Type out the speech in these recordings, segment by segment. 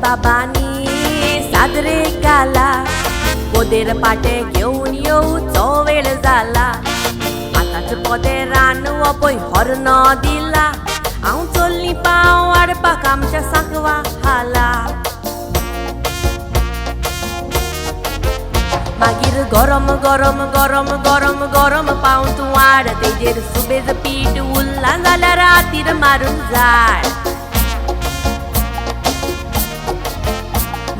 बाबांनी साजरे केला पोदेर पाटे घेऊन येऊचो वेळ जाला आताच पोदेरान हो पळय हॉर्न दिला हांव चल्ली पांव वाडपाक आमच्या सांकवा हाला मागीर गरम गरम गरम गरम गरम पाव तूं वाड तेजेर सुबेज पीठ उरला जाल्यार रातीर मारून जाय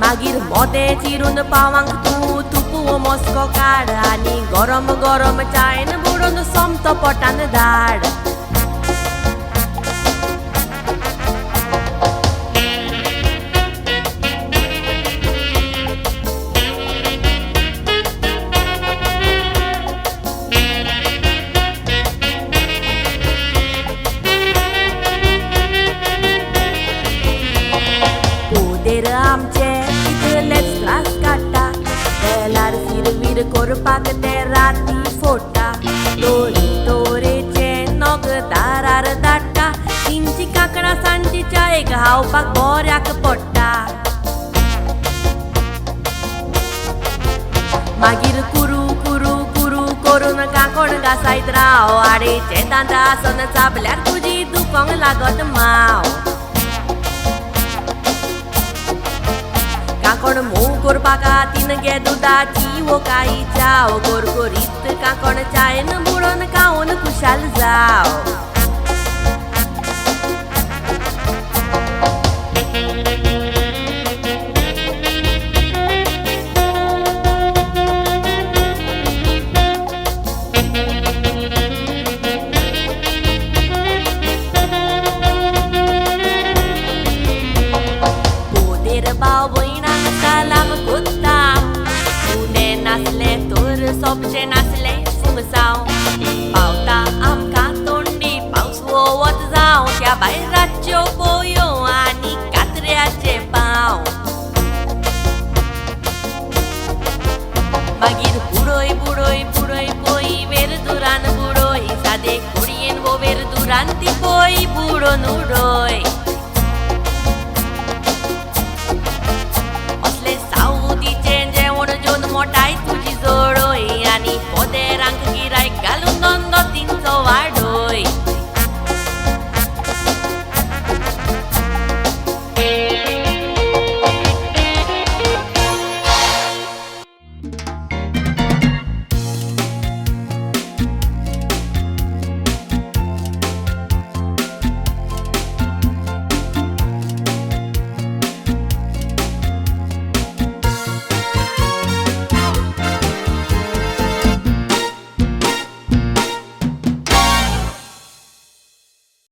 मागीर मोदे चिरून पावांक तूं तुपू मस्को काड आनी गरम गरम चायन बुडोवन सोमतो पोटान धाड पोदेर आमचे इतलेच त्रास काडटा तेलार फिरवीर करपाक ते राती फोडटा दोरी तोरेचे नग दारार धाडटा तिंची कांकणां सांजची चायेक खावपाक बऱ्याक पडटा मागीर कुरू कुरू कुरू करून कांकोण घासायत राव आडेचे दांत आसन चाबल्यार तुजी दुखोंक लागत माव कांकोण मोव करपाक तीन गे दुदाची वो काई चाव कोरकोरीत कांकोण चायन बुडोवन खावन खुशाल जाव पोदेर भाव भयणांक सालाम कोत्ता उणे नासले तर सोपचे नासले फुगसांव पावता आमकां तोंडी पावस वोवत जावं त्या भायर रातच्यो पोयो आनी कात्र्याचे पांव मागीर बुडोय बुडोय बुडोय पोई वेरदुरान बुडोय सादे कोडयेन वो वेरदुरान ती पोई बुडोवन उडोय